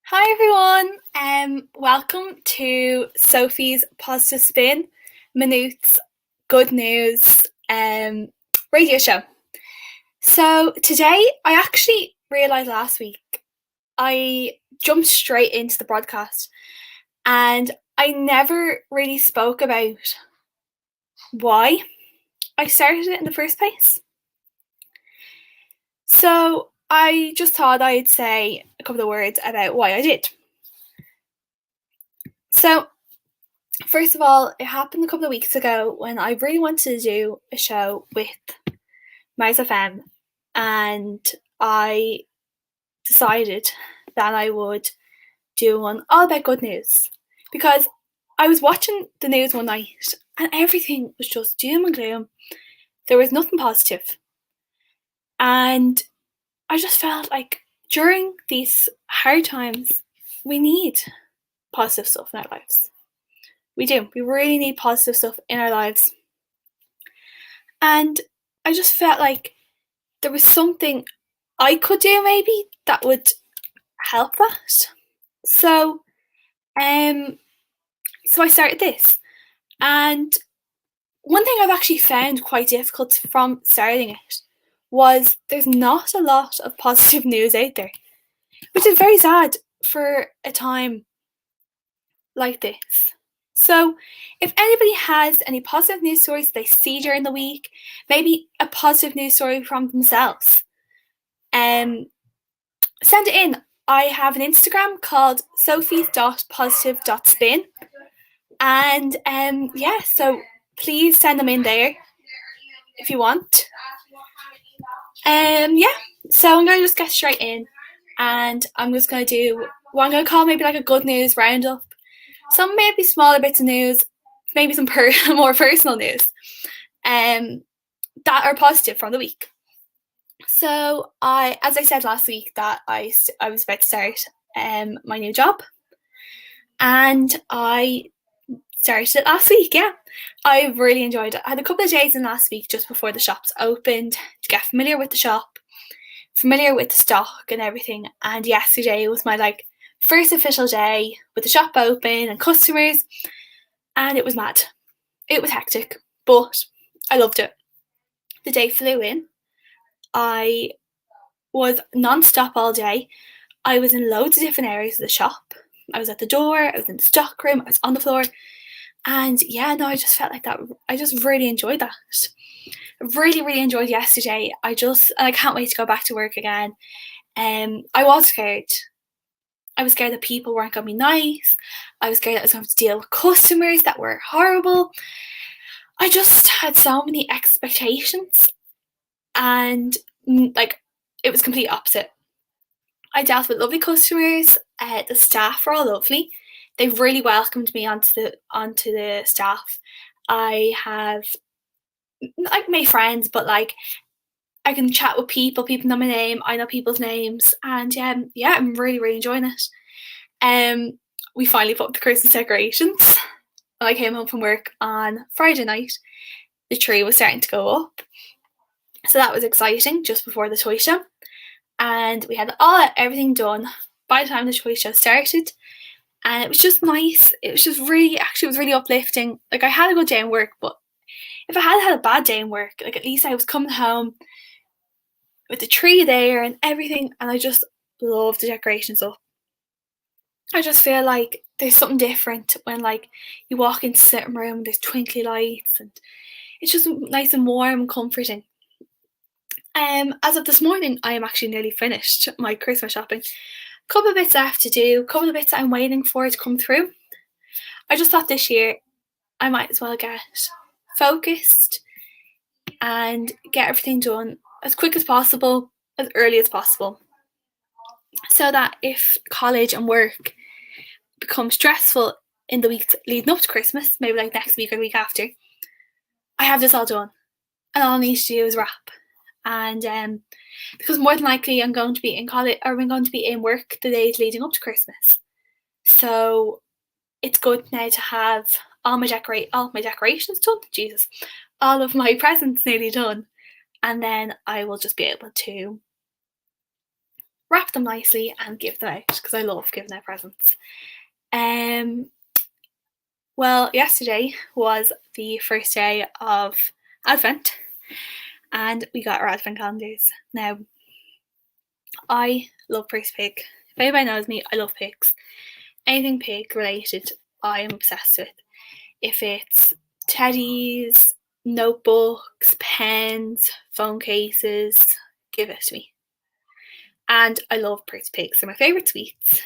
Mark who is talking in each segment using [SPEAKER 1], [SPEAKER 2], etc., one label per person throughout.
[SPEAKER 1] Hi everyone, welcome to Sophie's Positive Spin Minute's Good News radio show. So today I actually realised last week I jumped straight into the broadcast and I never really spoke about why I started it in the first place. So I just thought I'd say a couple of words about why I did. So first of all, it happened a couple of weeks ago when I really wanted to do a show with Mars FM, and I decided that I would do one all about good news because I was watching the news one night and everything was just doom and gloom. There was nothing positive, and I just felt like during these hard times, we need positive stuff in our lives. We do. We really need positive stuff in our lives. And I just felt like there was something I could do maybe that would help that. So I started this. And one thing I've actually found quite difficult from starting it was there's not a lot of positive news out there, which is very sad for a time like this. So, if anybody has any positive news stories they see during the week, maybe a positive news story from themselves, send it in. I have an Instagram called sophie.positive.spin, and so please send them in there if you want. So I'm going to just get straight in, and I'm just going to do what I'm going to call maybe like a good news roundup. Some maybe smaller bits of news, maybe some more personal news that are positive from the week. So as I said last week, that I was about to start my new job, and I started it last week. Yeah, I really enjoyed it. I had a couple of days in last week just before the shops opened to get familiar with the shop, familiar with the stock and everything. And yesterday was my first official day with the shop open and customers, and it was mad. It was hectic, but I loved it. The day flew in. I was non-stop all day. I was in loads of different areas of the shop. I was at the door, I was in the stock room, I was on the floor. And I just felt like that. I just really enjoyed that. I really, really enjoyed yesterday. I can't wait to go back to work again. I was scared. I was scared that people weren't going to be nice. I was scared that I was going to have to deal with customers that were horrible. I just had so many expectations, and it was complete opposite. I dealt with lovely customers. The staff were all lovely. They really welcomed me onto the staff. I have made friends, but I can chat with people. People know my name. I know people's names, and I'm really, really enjoying it. We finally put up the Christmas decorations. When I came home from work on Friday night, the tree was starting to go up, so that was exciting just before the toy show. And we had everything done by the time the toy show started, and it was just nice. It was just really, actually, it was really uplifting. I had a good day in work, but if I had a bad day in work, at least I was coming home with the tree there and everything, and I just love the decorations up. I just feel like there's something different when you walk into the sitting room, there's twinkly lights, and it's just nice and warm and comforting. As of this morning, I am actually nearly finished my Christmas shopping. A couple of bits left to do, a couple of bits I'm waiting for to come through. I just thought this year I might as well get focused and get everything done as quick as possible, as early as possible, so that if college and work become stressful in the weeks leading up to Christmas, maybe next week or the week after, I have this all done, and all I need to do is wrap. And because more than likely I'm going to be in college, or I'm going to be in work the days leading up to Christmas, so it's good now to have all my decorations done. Jesus, all of my presents nearly done, and then I will just be able to wrap them nicely and give them out because I love giving out presents. Well, yesterday was the first day of Advent and we got our Advent calendars. Now, I love Priest Pig. If anybody knows me, I love pigs. Anything pig related, I am obsessed with. If it's teddies, notebooks, pens, phone cases, give it to me. And I love Priest Pigs. They're my favourite sweets.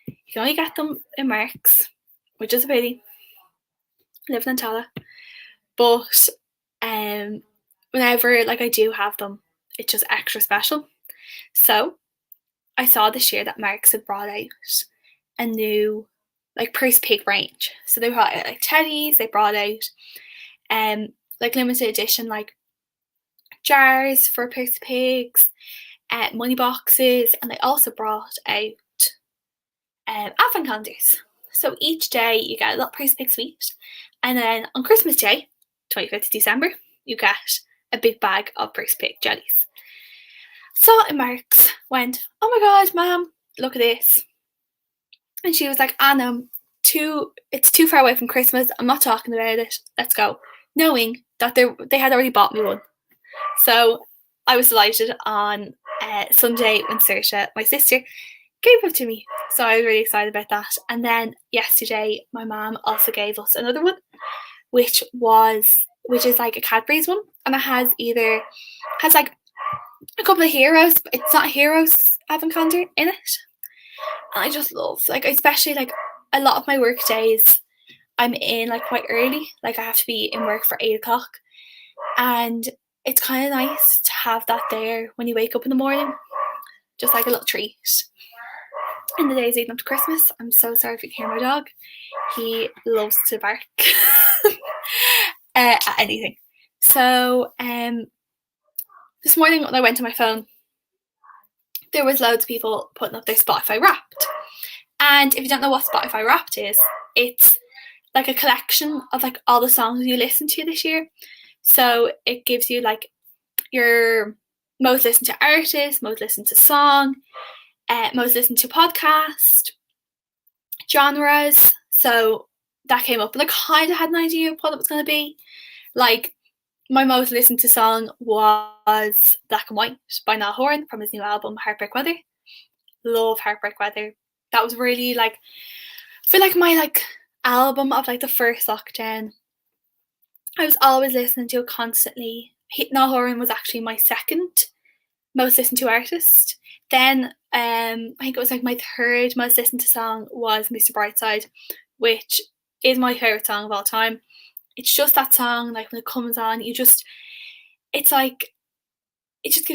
[SPEAKER 1] You can only get them in Marks, which is a pity. I live in Tala. But whenever I do have them, it's just extra special. So I saw this year that Marks had brought out a new Priest Pig range. So they brought out teddies, they brought out limited edition jars for Priest Pigs, money boxes, and they also brought out Advent calendars. So each day you get a little Priest Pig sweet, and then on Christmas Day, 25th of December, you get a big bag of Priest Pig jellies. Saw it in Marks, went, oh my god, Mum, look at this. And she was like, no, it's too far away from Christmas, I'm not talking about it, let's go. Knowing that they had already bought me one. So I was delighted on Sunday when Saoirse, my sister, gave it to me. So I was really excited about that. And then yesterday, my mum also gave us another one, which is like a Cadbury's one. And it has a couple of heroes, but it's not a heroes Advent calendar in it. And I just love, especially a lot of my work days, I'm in quite early. I have to be in work for 8 o'clock. And it's kind of nice to have that there when you wake up in the morning. Just a little treat. In the days leading up to Christmas, I'm so sorry if you can hear my dog. He loves to bark at anything. So this morning when I went to my phone, there was loads of people putting up their Spotify Wrapped. And if you don't know what Spotify Wrapped is, it's a collection of all the songs you listened to this year. So it gives you your most listened to artist, most listened to song, most listened to podcast, genres. So that came up, and I kind of had an idea of what it was going to be. My most listened to song was Black and White by Niall Horan from his new album Heartbreak Weather. Love Heartbreak Weather. That was really I feel my album of the first lockdown. I was always listening to it constantly. Niall Horan was actually my second most listened to artist. Then I think it was my third most listened to song was Mr. Brightside, which is my favourite song of all time. It's just that song, when it comes on, it just gives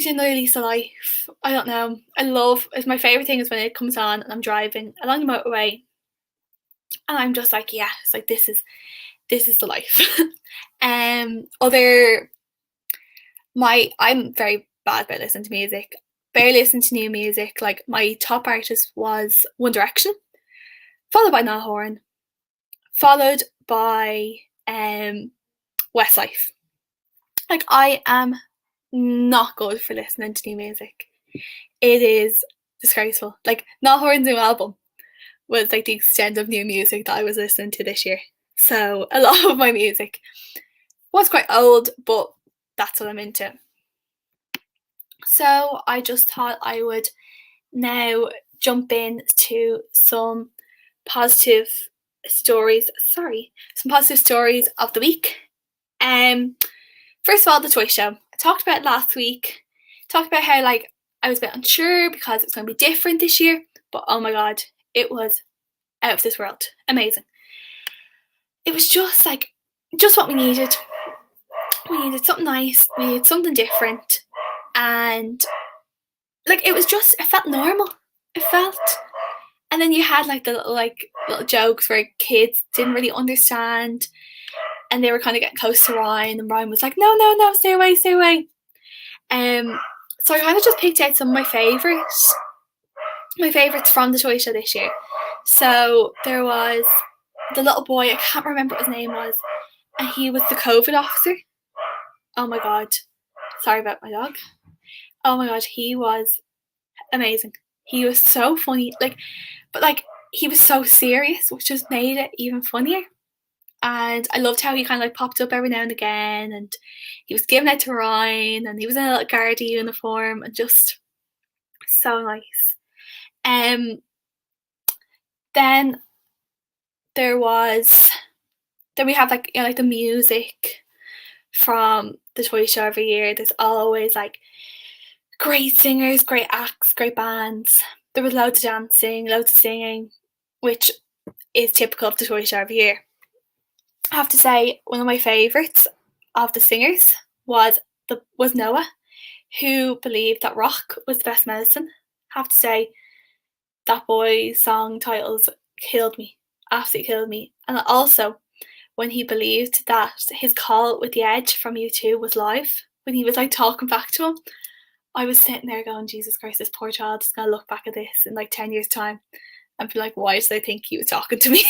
[SPEAKER 1] you another lease of life. I don't know. It's my favourite thing is when it comes on and I'm driving along the motorway and I'm just yes, this is the life. I'm very bad about listening to music. Barely listen to new music. My top artist was One Direction, followed by Niall Horan, followed by Westlife. I am not good for listening to new music. It is disgraceful. Niall Horan's new album was the extent of new music that I was listening to this year. So a lot of my music was quite old, but that's what I'm into. So I just thought I would now jump into some positive stories of the week. First of all, the toy show. I talked about it last week. Talked about how I was a bit unsure because it was going to be different this year, but oh my god, it was out of this world. Amazing. It was just what we needed. We needed something nice. We needed something different. And it felt normal. And then you had the little jokes where kids didn't really understand, and they were kind of getting close to Ryan, and Ryan was like, no, stay away. So I kind of just picked out some of my favourites from the toy show this year. So there was the little boy, I can't remember what his name was, and he was the COVID officer. Oh my god, sorry about my dog. Oh my god, he was amazing. He was so funny, but he was so serious, which just made it even funnier. And I loved how he kind of popped up every now and again, and he was giving out to Ryan, and he was in a little Gardaí uniform, and just so nice. Then there was, then we have the music from the toy show every year. There's always great singers, great acts, great bands. There was loads of dancing, loads of singing, which is typical of the toy show every year. I have to say, one of my favourites of the singers was Noah, who believed that rock was the best medicine. I have to say, that boy's song titles killed me, absolutely killed me. And also, when he believed that his call with the Edge from ep2 was live, when he was talking back to him, I was sitting there going, Jesus Christ, this poor child is going to look back at this in 10 years time and be like, why did I think he was talking to me?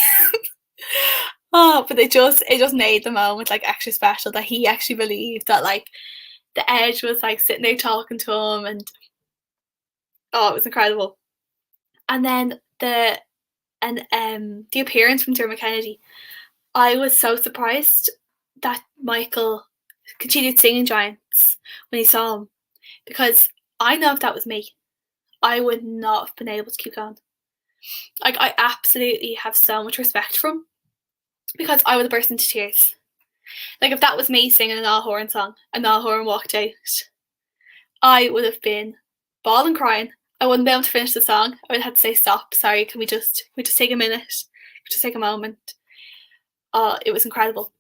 [SPEAKER 1] Oh, but it just made the moment extra special, that he actually believed that the Edge was sitting there talking to him, and it was incredible. And then the appearance from Dermot Kennedy, I was so surprised that Michael continued singing Giants when he saw him, because I know if that was me, I would not have been able to keep going. I absolutely have so much respect for him, because I would have burst into tears. If that was me singing an Niall Horan song and Niall Horan walked out, I would have been bawling, crying. I wouldn't be able to finish the song. I would have to say, stop, sorry, can we just take a minute? Just take a moment. It was incredible.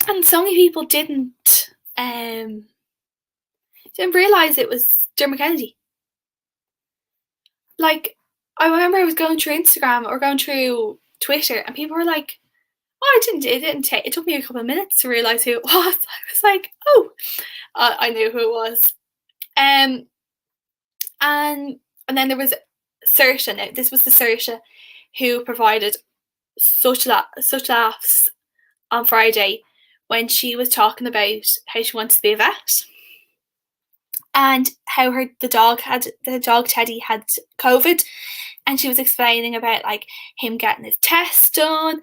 [SPEAKER 1] And so many people didn't realise it was Dermot Kennedy. I remember I was going through Instagram or going through Twitter, and people were like, it took me a couple of minutes to realise who it was. I was like, I knew who it was. And then there was Saoirse. Now, this was the Saoirse who provided such laughs on Friday when she was talking about how she wants to be a vet, and how the dog Teddy had COVID, and she was explaining about him getting his test done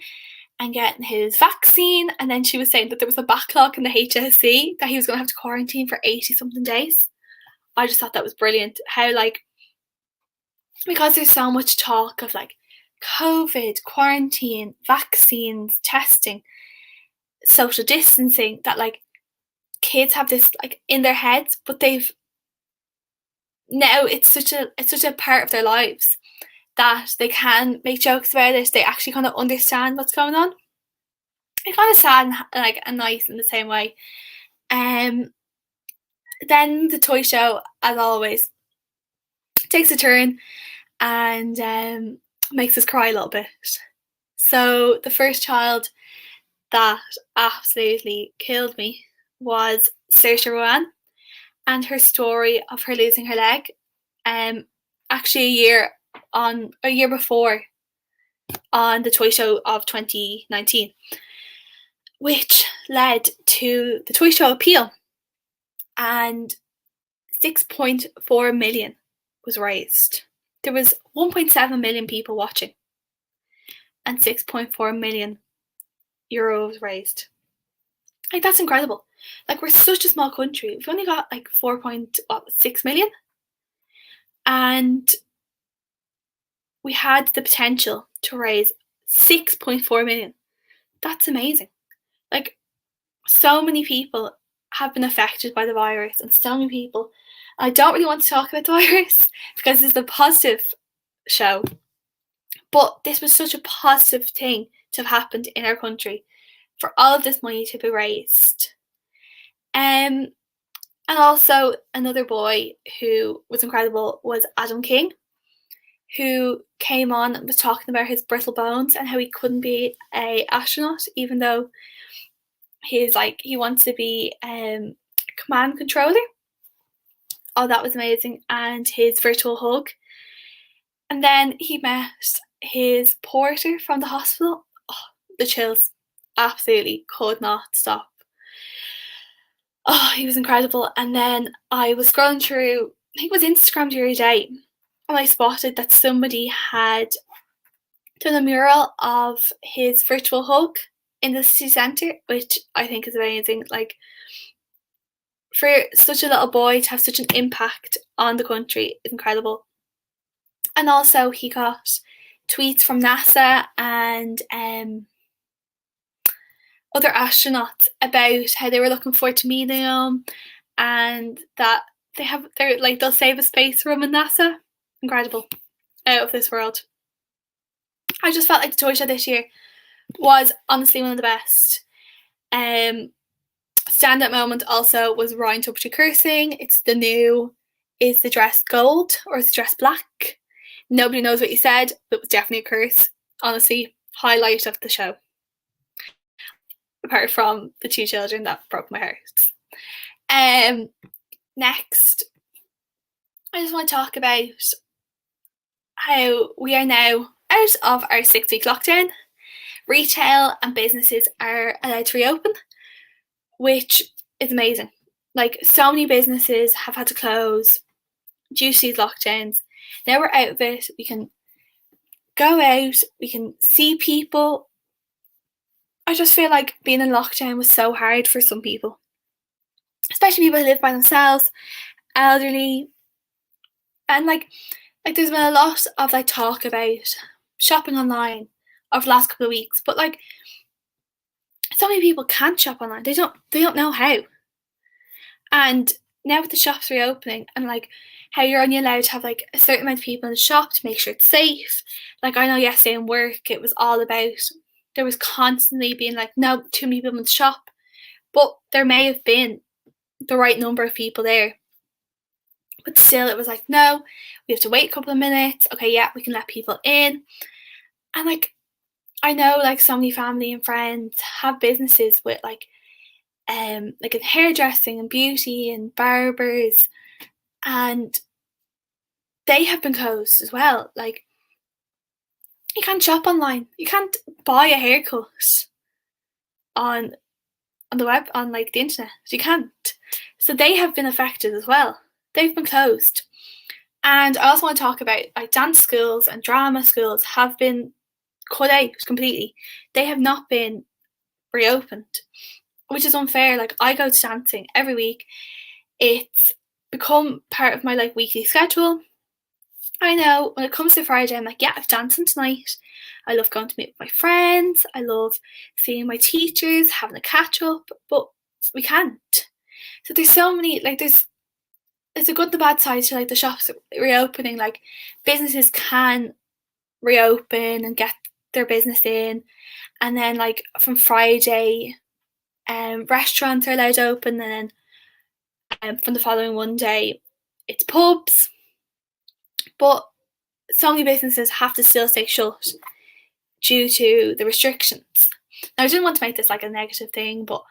[SPEAKER 1] and getting his vaccine, and then she was saying that there was a backlog in the HSC that he was going to have to quarantine for 80 something days. I just thought that was brilliant. How because there's so much talk of COVID, quarantine, vaccines, testing, social distancing, that kids have this in their heads, but it's such a part of their lives that they can make jokes about it. They actually kind of understand what's going on. It's kind of sad and nice in the same way. Then the toy show, as always, takes a turn and makes us cry a little bit. So the first child that absolutely killed me was Saoirse Ronan, and her story of her losing her leg. Actually a year before, on the toy show of 2019, which led to the toy show appeal, and 6.4 million was raised. There was 1.7 million people watching, and 6.4 million euros raised. That's incredible. We're such a small country. We've only got 4.6 million, and we had the potential to raise 6.4 million. That's amazing. So many people have been affected by the virus, and so many people, I don't really want to talk about the virus because it's a positive show, but this was such a positive thing to have happened in our country, for all of this money to be raised. And also, another boy who was incredible was Adam King, who came on and was talking about his brittle bones and how he couldn't be an astronaut, even though he wants to be command controller. That was amazing. And his virtual hug. And then he met his porter from the hospital. The chills. Absolutely could not stop. He was incredible. And then I was scrolling through think it was Instagram the other day, and I spotted that somebody had done a mural of his virtual hug in the city centre, which I think is amazing. Like, for such a little boy to have such an impact on the country is incredible. And also he got tweets from NASA and other astronauts about how they were looking forward to meeting him, and that they'll save a space for him in NASA. Incredible. Out of this world. I just felt like the toy show this year was honestly one of the best. Standout moment also was Ryan Tubridy cursing. It's the new, is the dress gold or is the dress black? Nobody knows what he said, but it was definitely a curse. Honestly, highlight of the show. Apart from the two children that broke my heart. Next, I just want to talk about how we are now out of our 6-week lockdown. Retail and businesses are allowed to reopen, which is amazing. Like, so many businesses have had to close due to these lockdowns. Now we're out of it. We can go out. We can see people. I just feel like being in lockdown was so hard for some people, especially people who live by themselves, elderly, and like there's been a lot of like talk about shopping online over the last couple of weeks, but like so many people can't shop online. They don't know how. And now with the shops reopening and like how you're only allowed to have like a certain amount of people in the shop to make sure it's safe. Like, I know yesterday in work it was all about, there was constantly being like, no, too many people in the shop. But there may have been the right number of people there. But still it was like, no, we have to wait a couple of minutes. Okay, yeah, we can let people in. And like, I know like so many family and friends have businesses with like in hairdressing and beauty and barbers, and they have been closed as well. Like, you can't shop online. You can't buy a haircut on the web, on like the internet. You can't. So they have been affected as well. They've been closed. And I also want to talk about like dance schools and drama schools have been cut out completely. They have not been reopened, which is unfair. Like, I go to dancing every week. It's become part of my like weekly schedule. I know when it comes to Friday, I'm like, yeah, I'm dancing tonight. I love going to meet with my friends. I love seeing my teachers, having a catch up, but we can't. So there's so many, like, it's a good and a bad side to like the shops reopening. Like, businesses can reopen and get their business in, and then like from Friday, restaurants are allowed to open, and then from the following Monday, it's pubs. But so many businesses have to still stay shut due to the restrictions. Now, I didn't want to make this like a negative thing, but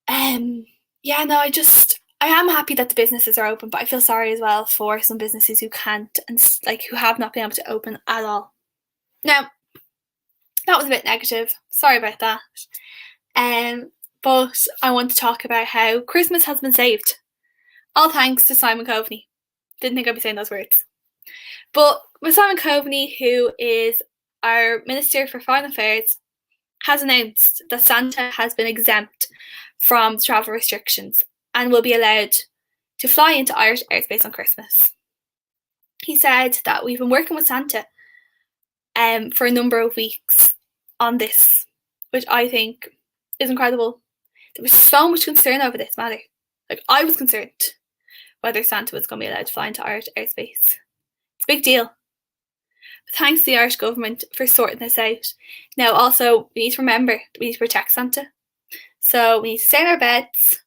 [SPEAKER 1] yeah, no, I am happy that the businesses are open, but I feel sorry as well for some businesses who can't and like who have not been able to open at all. Now, that was a bit negative. Sorry about that. But I want to talk about how Christmas has been saved. All thanks to Simon Coveney. Didn't think I'd be saying those words. But with Simon Coveney, who is our Minister for Foreign Affairs, has announced that Santa has been exempt from travel restrictions and will be allowed to fly into Irish airspace on Christmas. He said that we've been working with Santa for a number of weeks on this, which I think is incredible. There was so much concern over this matter. Like, I was concerned whether Santa was going to be allowed to fly into Irish airspace. It's a big deal. But thanks to the Irish government for sorting this out. Now, also, we need to remember that we need to protect Santa. So we need to stay in our beds,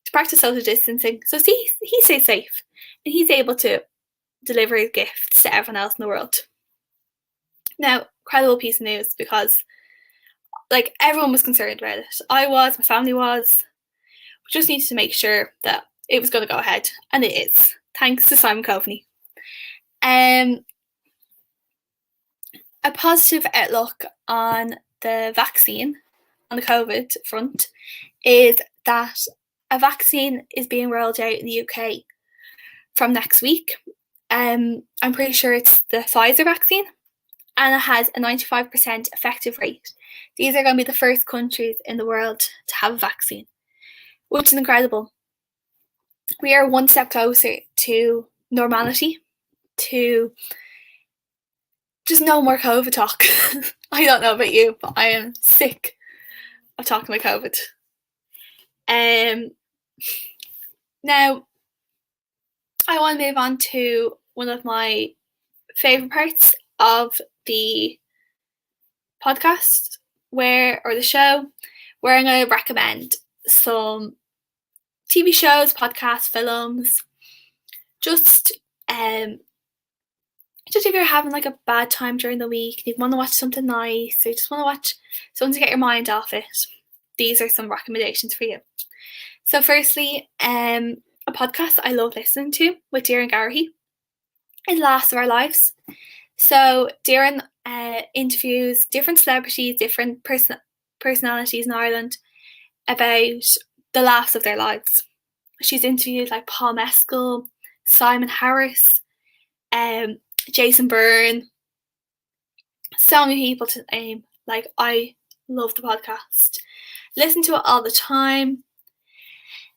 [SPEAKER 1] to practice social distancing, so he stays safe and he's able to deliver his gifts to everyone else in the world. Now, incredible piece of news, because like everyone was concerned about it. I was, my family was. We just needed to make sure that it was going to go ahead, and it is, thanks to Simon Coveney. A positive outlook on the vaccine, on the COVID front, is that a vaccine is being rolled out in the UK from next week. I'm pretty sure it's the Pfizer vaccine, and it has a 95% effective rate. These are going to be the first countries in the world to have a vaccine, which is incredible. We are one step closer to normality, to just no more COVID talk. I don't know about you, but I am sick of talking about COVID. Now, I want to move on to one of my favourite parts of the podcast, or the show, where I'm going to recommend some TV shows, podcasts, films, just if you're having like a bad time during the week, you want to watch something nice, or you just want to watch something to get your mind off it, these are some recommendations for you. So firstly, a podcast I love listening to with Darren Garrahy is Last of Our Lives. So Darren interviews different celebrities, different personalities in Ireland about the laughs of their lives. She's interviewed like Paul Mescal, Simon Harris, Jason Byrne, so many people to name. Like, I love the podcast. Listen to it all the time.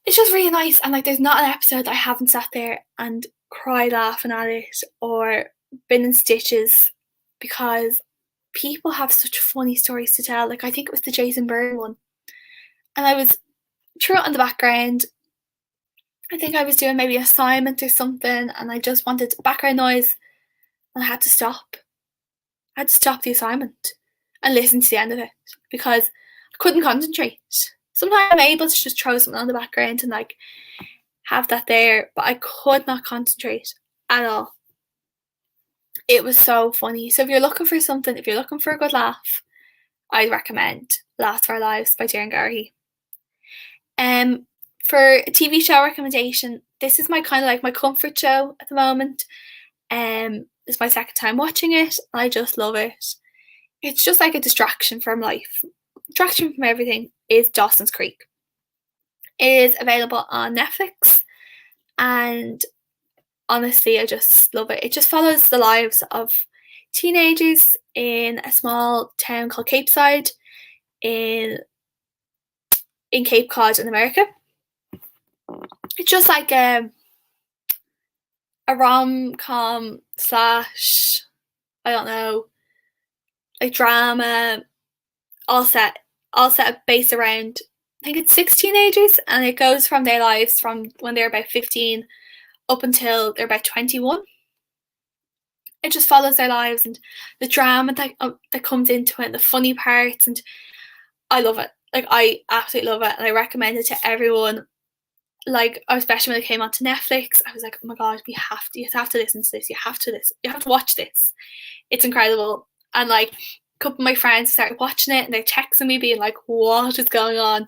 [SPEAKER 1] It's just really nice, and like there's not an episode I haven't sat there and cried laughing at it or been in stitches, because people have such funny stories to tell. Like, I think it was the Jason Byrne one, and I was through it on the background. I think I was doing maybe an assignment or something, and I just wanted background noise, and I had to stop. I had to stop the assignment and listen to the end of it, because I couldn't concentrate. Sometimes I'm able to just throw something on the background and like have that there, but I could not concentrate at all. It was so funny. So if you're looking for something, if you're looking for a good laugh, I'd recommend Last of Our Lives by Darren Garrahy. For a TV show recommendation, this is my kind of like my comfort show at the moment. It's my second time watching it, and I just love it. It's just like a distraction from life. Distraction from everything is Dawson's Creek. It is available on Netflix, and honestly, I just love it. It just follows the lives of teenagers in a small town called Capeside in Cape Cod in America. It's just like a rom-com / I don't know, like drama, all set based around, I think it's 6 teenagers, and it goes from their lives from when they're about 15 up until they're about 21. It just follows their lives and the drama that comes into it, and the funny parts, and I love it. Like, I absolutely love it, and I recommend it to everyone. Like, especially when it came onto Netflix, I was like, oh my god, you have to listen to this, you have to watch this. It's incredible. And like, a couple of my friends started watching it, and they're texting me being like, what is going on?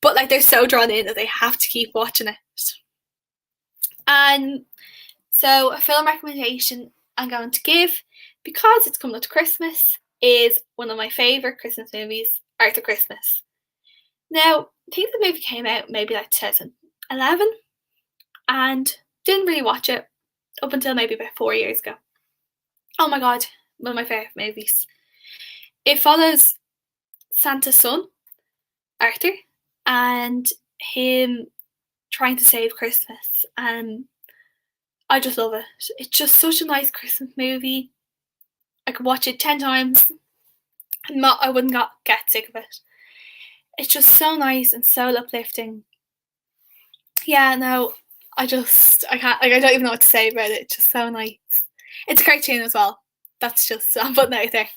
[SPEAKER 1] But like, they're so drawn in that they have to keep watching it. And so a film recommendation I'm going to give, because it's coming up to Christmas, is one of my favourite Christmas movies, Arthur Christmas. Now, I think the movie came out maybe like 2011, and didn't really watch it up until maybe about 4 years ago. Oh my god, one of my favourite movies. It follows Santa's son, Arthur, and him trying to save Christmas, and I just love it. It's just such a nice Christmas movie. I could watch it 10 times and I wouldn't get sick of it. It's just so nice and so uplifting. Yeah, no, I don't even know what to say about it. It's just so nice. It's a cartoon as well. That's just, I'm putting it out there.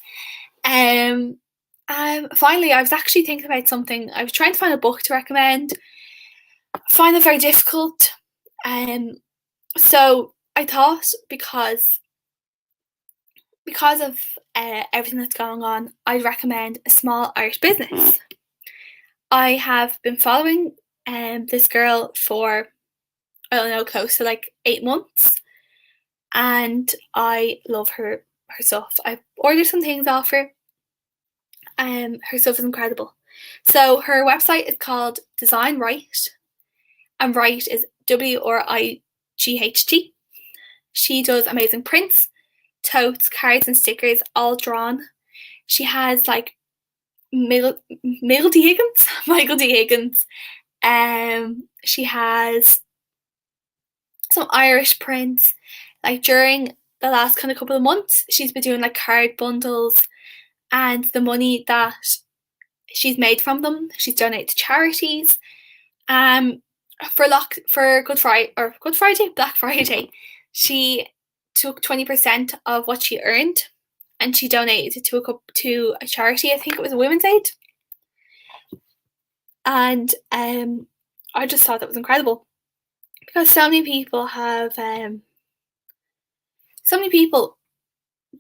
[SPEAKER 1] Finally, I was actually thinking about something. I was trying to find a book to recommend. I find it very difficult. So I thought, because of everything that's going on, I'd recommend A Small Irish Business. I have been following this girl for, I don't know, close to like 8 months, and I love her stuff. I've ordered some things off her. Her stuff is incredible. So her website is called Design Right, and Right is WRIGHT. GHT. She does amazing prints, totes, cards and stickers, all drawn. She has like Michael D. Higgins. Michael D. Higgins. She has some Irish prints. Like during the last kind of couple of months, she's been doing like card bundles, and the money that she's made from them, she's donated to charities. For Good Friday, Black Friday, she took 20% of what she earned and she donated it to a charity. I think it was a Women's Aid. And I just thought that was incredible, because so many people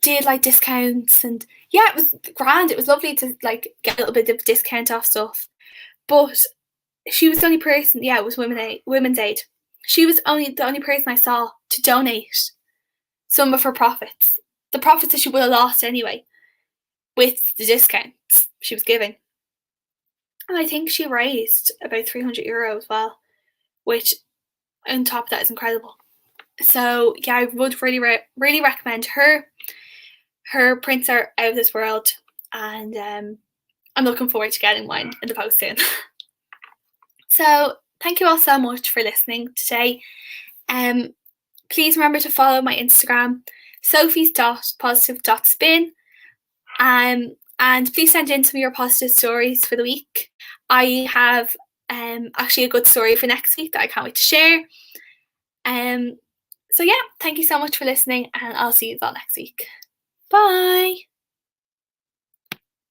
[SPEAKER 1] did like discounts, and yeah, it was grand. It was lovely to like get a little bit of discount off stuff. But she was the only person, it was Women's Aid. She was the only person I saw to donate some of her profits. The profits that she would have lost anyway, with the discounts she was giving. And I think she raised about €300 as well, which on top of that is incredible. So yeah, I would really recommend her. Her prints are out of this world, and I'm looking forward to getting mine in the post soon. So thank you all so much for listening today. Please remember to follow my Instagram, Sophie's.positive.spin. And please send in some of your positive stories for the week. I have actually a good story for next week that I can't wait to share. So yeah, thank you so much for listening, and I'll see you all next week. Bye.